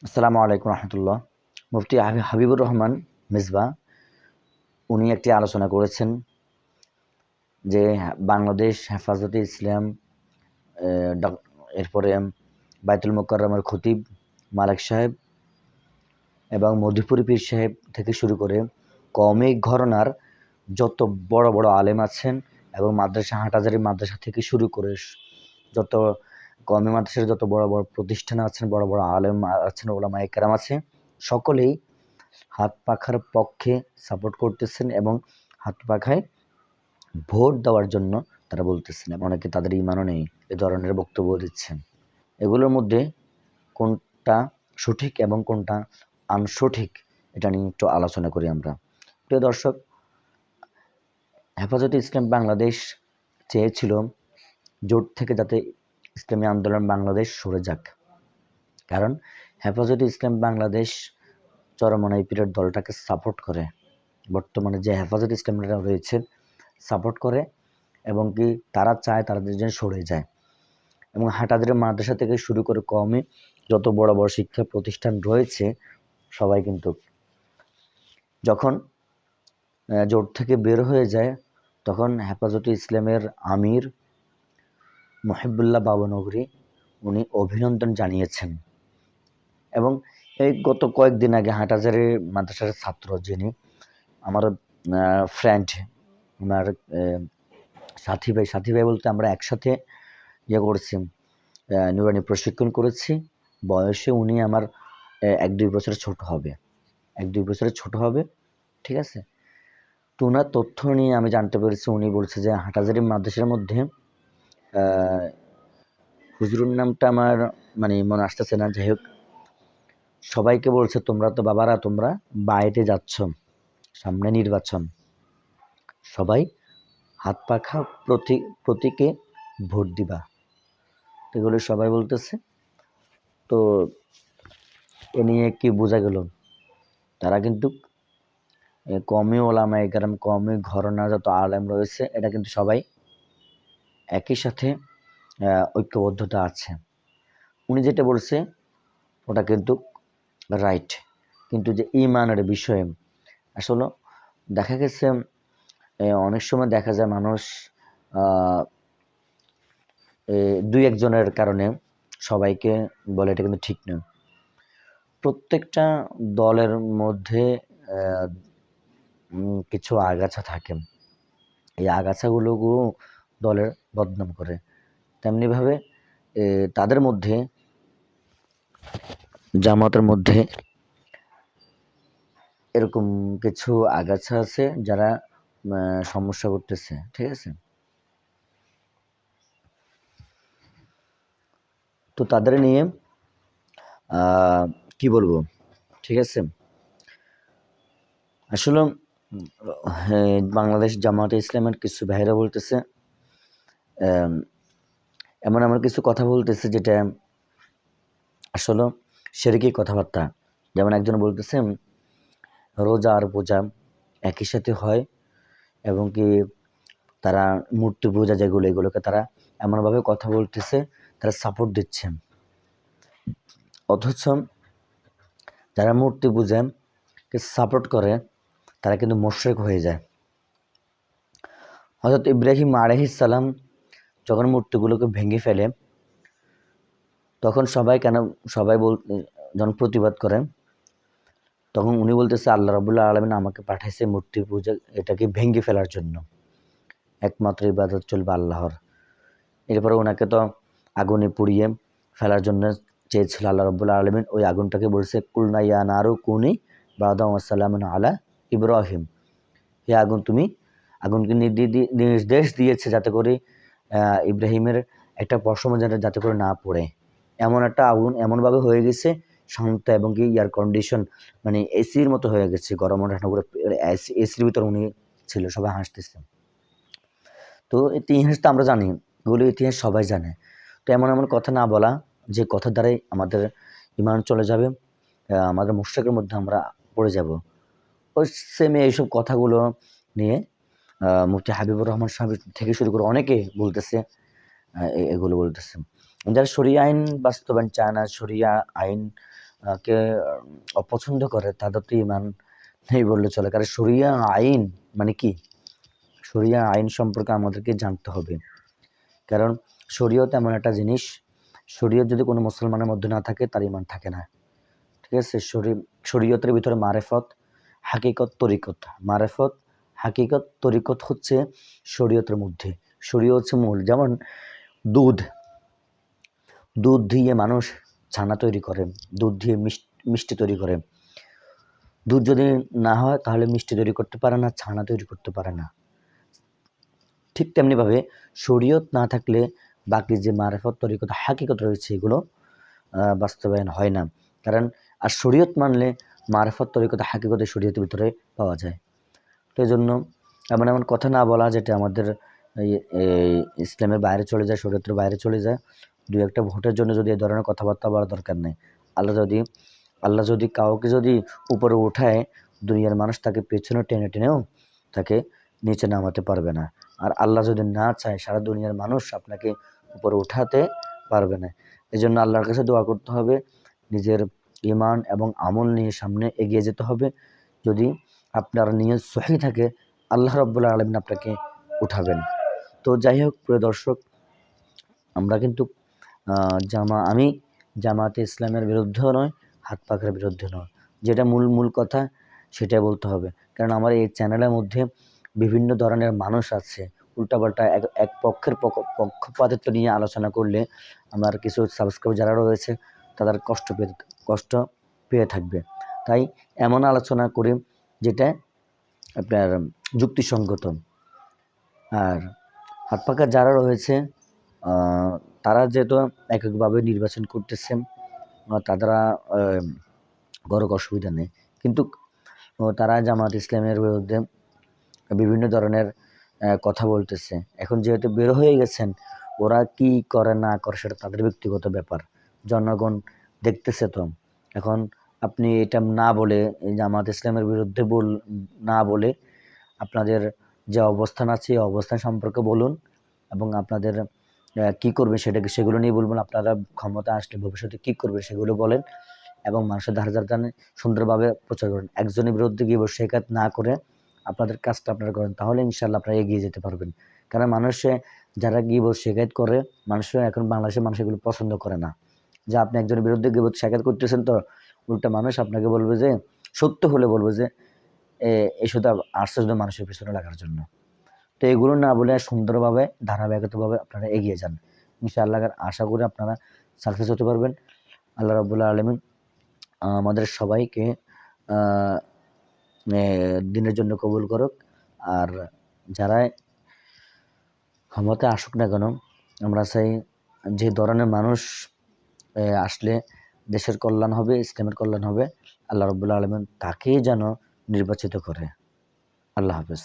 আসসালামু আলাইকুম রহমতুল্লাহ। মুফতি হাবিবুর রহমান মিসবা উনি একটি আলোচনা করেছেন যে বাংলাদেশ হেফাজতে ইসলাম, এরপরে বাইতুল মোকাররমের খতিব মালেক সাহেব এবং মধুপুরি পীর সাহেব থেকে শুরু করে কওমি ঘরানার যত বড় বড় আলেম আছেন এবং মাদ্রাসা হাটহাজারী মাদ্রাসা থেকে শুরু করে যত কওমি মাদ্রাসার যত বড় বড় প্রতিষ্ঠান আছেন, বড় বড় আলেম আছেন, ওলামায়ে কেরাম আছে, সকলেই হাত পাখার পক্ষে সাপোর্ট করতেছেন এবং হাত পাখায় ভোট দেওয়ার জন্য তারা বলতেছেন এবং অনেকে তাদের ইমানও নেই এ ধরনের বক্তব্য দিচ্ছেন। এগুলোর মধ্যে কোনটা সঠিক এবং কোনটা আনসঠিক এটা নিয়ে একটু আলোচনা করি আমরা। প্রিয় দর্শক, হেফাজতে ইসলাম বাংলাদেশ চেয়েছিল জোট থেকে যাতে ইসলামী আন্দোলন বাংলাদেশ সরে যাক, কারণ হেফাজতে ইসলাম বাংলাদেশ চরমনাই পীরের দলটাকে সাপোর্ট করে, বর্তমানে যে হেফাজত ইসলামরা রয়েছে সাপোর্ট করে এবং কি তারা চায় তারা যেন সরে যায়। এবং হাটহাজারী মাদ্রাসা থেকে শুরু করে কওমি যত বড় বড় শিক্ষা প্রতিষ্ঠান রয়েছে সবাই কিন্তু যখন জোট থেকে বের হয়ে যায় তখন হেফাজতে ইসলামের আমির মুহিবুল্লাহ বাবনগরী উনি অভিনন্দন জানিয়েছেন। এবং এই গত কয়েকদিন আগে হাটহাজারী মাদ্রাসার ছাত্র, যিনি আমার ফ্রেন্ড, আমার সাথী ভাই বলতে আমরা একসাথে করছি, নুরানি প্রশিক্ষণ করেছি। বয়সে উনি আমার 1-2 বছরের ছোট হবে, ঠিক আছে। তো ওনার তথ্য নিয়ে আমি জানতে পেরেছি, উনি বলছে যে হাটহাজারী মাদ্রাসার মধ্যে হুজুরের নামটা আমার মনে আসতেছে না, যাই হোক, সবাইকে বলছে তোমরা তো বাবারা তোমরা বাইরে যাচ্ছ, সামনে নির্বাচন, সবাই হাত পাখা প্রতীকে ভোট দিবা, এগুলো সবাই বলতেছে। তো এ নিয়ে কি বোঝা গেল, তারা কিন্তু কওমি ওলামায়ে কেরাম, কওমি ঘরানার যত আলেম রয়েছে এটা কিন্তু সবাই একই সাথে ঐক্যবদ্ধতা আছে। উনি যেটা বলছে ওটা কিন্তু রাইট, কিন্তু যে ঈমানের বিষয়ে আসলে দেখা গেছে অনেক সময় দেখা যায় মানুষ দুই একজনের কারণে সবাইকে বলে, এটা কিন্তু ঠিক নয়। প্রত্যেকটা দলের মধ্যে কিছু আগাছা থাকে, এই আগাছাগুলো দলের বদনাম করে। তেমনিভাবে তাদের মধ্যে, জামাতের মধ্যে এরকম কিছু আগাছা আছে যারা সমস্যা করতেছে, ঠিক আছে। তো তাদের নিয়ে কি বলবো, ঠিক আছে। আসলে বাংলাদেশ জামাতে ইসলামের কিছু ভাইরা বলতেছে, এমন কিছু কথা বলতেছে যেটা আসলে শিরকি কথাবার্তা। যেমন একজন বলতেছে রোজা আর পূজা একই সাথে হয় এবং কি তারা মূর্তি পূজা যেগুলো, এগুলোকে তারা এমনভাবে কথা বলতেছে, তারা সাপোর্ট দিচ্ছে। অথচ যারা মূর্তি পূজাকে সাপোর্ট করে তারা কিন্তু মুশরিক হয়ে যায়। হযরত ইব্রাহিম আলাইহিস সালাম যখন মূর্তিগুলোকে ভেঙে ফেলে তখন সবাই যখন প্রতিবাদ করে, তখন উনি বলতেছে আল্লাহ রাব্বুল আলামিন আমাকে পাঠাইছে মূর্তি পূজা এটাকে ভেঙে ফেলার জন্য, একমাত্র ইবাদত চলবে আল্লাহর। এরপরে ওনাকে তো আগুনে পুড়িয়ে ফেলার জন্য চেয়েছিল আল্লাহ রাব্বুল আলামিন, ওই আগুনটাকে বলছে কুলনা ইয়া নারু কুনি বারদান ওয়া সালামান আলা ইব্রাহিম, হে আগুন তুমি, আগুনকে নির্দেশ দিয়েছে যাতে করে ইব্রাহিমের একটা পশমও যাতে করে না পড়ে। এমন একটা আগুন এমনভাবে হয়ে গেছে শান্ত এবং কি এয়ার কন্ডিশন, এসির মতো হয়ে গেছে, গরম ঠান্ডা করে এসির ভিতর উনি ছিল, সবাই হাসতেছে। তো ইতিহাস তো আমরা জানি, এগুলো ইতিহাস সবাই জানে। তো এমন কথা না বলা যে কথার দ্বারাই আমাদের ইমান চলে যাবে, আমাদের মুশরিকের মধ্যে আমরা পড়ে যাব। ওই সেমে এইসব কথাগুলো নিয়ে মুফতি হাবিবুর রহমান সাহেব থেকে শুরু করে অনেকে বলতেছে, এগুলো বলতেছে। যারা শরিয়া আইন বাস্তবায়ন চায় না, শরিয়া আইন কে অপছন্দ করে তাদের তো ইমান নেই বললে চলে। কারণ শরিয়া আইন মানে কি, শরিয়া আইন সম্পর্কে আমাদেরকে জানতে হবে। কারণ শরীয়ত এমন একটা জিনিস, শরীয়ত যদি কোনো মুসলমানের মধ্যে না থাকে তার ইমান থাকে না। ঠিক আছে? শরীয়তের ভিতরে মারেফত, হাকিকত, তরিকত। মারেফত, হাকিকত, তরিকত হচ্ছে শরীয়তের মধ্যে। শরীয়ত হচ্ছে মূল। যেমন দুধ, দুধ দিয়ে মানুষ ছানা তৈরি করে, দুধ দিয়ে মিষ্টি তৈরি করে। দুধ যদি না হয় তাহলে মিষ্টি তৈরি করতে পারে না, ছানা তৈরি করতে পারে না। ঠিক তেমনিভাবে শরীয়ত না থাকলে বাকি যে মারেফত, তরিকত, হাকিকত রয়েছে এগুলো বাস্তবায়ন হয় না। কারণ আর শরীয়ত মানলে মারেফত, তরিকত, হাকিকত শরীয়তের ভিতরে পাওয়া যায়। তো এই জন্য এমন এমন কথা না বলা যেটা আমাদের ইসলামের বাইরে চলে যায়, শরীয়তের বাইরে চলে যায়। দুই একটা ভোটের জন্য যদি এই ধরনের কথাবার্তা বলার দরকার নেই। আল্লাহ যদি কাউকে যদি উপরে উঠায়, দুনিয়ার মানুষ তাকে পেছনে টেনে টেনেও তাকে নিচে নামাতে পারবে না। আর আল্লাহ যদি না চায়, সারা দুনিয়ার মানুষ আপনাকে উপরে উঠাতে পারবে না। এই জন্য আল্লাহর কাছে দোয়া করতে হবে, নিজের ঈমান এবং আমল নিয়ে সামনে এগিয়ে যেতে হবে। যদি আপনার নিয়ত সহি থাকে, আল্লাহ রাব্বুল আলামিন আপনাকে উঠাবেন। তো যাই হোক, প্রিয় দর্শক, আমরা কিন্তু আমি জামাতে ইসলামের বিরুদ্ধেও নয়, হাত পাখার বিরুদ্ধে নয়। যেটা মূল কথা সেটাই বলতে হবে। কারণ আমার এই চ্যানেলের মধ্যে বিভিন্ন ধরনের মানুষ আছে, উল্টাপাল্টা এক পক্ষের পক্ষপাতিত্ব নিয়ে আলোচনা করলে আমার কিছু সাবস্ক্রাইবার যারা রয়েছে তাদের কষ্ট পেয়ে থাকবে। তাই এমন আলোচনা করি যেটা আপনার যুক্তিসঙ্গত। আর হাত পাখা যারা রয়েছে তারা যেহেতু এককভাবে নির্বাচন করতেছে, তারা বড় অসুবিধা নেই। কিন্তু তারা জামাত ইসলামের বিরুদ্ধে বিভিন্ন ধরনের কথা বলতেছে। এখন যেহেতু বের হয়ে গেছেন, ওরা কি করে না করে সেটা তাদের ব্যক্তিগত ব্যাপার। জনগণ দেখতেছে তো। এখন আপনি এটা না বলে, এই জামাত ইসলামের বিরুদ্ধে না বলে আপনাদের যে অবস্থান আছে এই অবস্থান সম্পর্কে বলুন, এবং আপনাদের কি করবে সেগুলো নিয়ে বলবেন। আপনারা ক্ষমতা আসলে ভবিষ্যতে কি করবে সেগুলো বলেন, এবং মানুষের ধারে সুন্দরভাবে প্রচার করেন। একজনের বিরুদ্ধে গিয়ে শেখাত না করে আপনাদের কাজটা আপনারা করেন, তাহলে ইনশাল্লাহ আপনারা এগিয়ে যেতে পারবেন। কারণ যারা গিবত শেখায়ত করে, এখন বাংলাদেশের মানুষ এগুলো পছন্দ করে না। যে আপনি একজনের বিরুদ্ধে গিবত শেখায়ত করতেছেন, তো উল্টা মানুষ আপনাকে বলবে যে, সত্য হলে বলবে যে এই শুধু আসছে শুধু মানুষের পিছনে লাগার জন্য। তো এগুলো না বলে সুন্দরভাবে ধারাবাহিকতাভাবে আপনারা এগিয়ে যান। ইনশাআল্লাহ আশা করি আপনারা সাকসেস হতে পারবেন। আল্লাহ রাব্বুল আলামিন আমাদের সবাইকে দিনের জন্য কবুল করুক। আর যারা ক্ষমতায় আসুক না কেন, আমরা চাই যে ধরনের মানুষ আসলে দেশের কল্যাণ হবে, ইসলামের কল্যাণ হবে, আল্লাহ রাব্বুল আলামিন তাকেই যেন নির্বাচিত করে। আল্লাহ হাফেজ।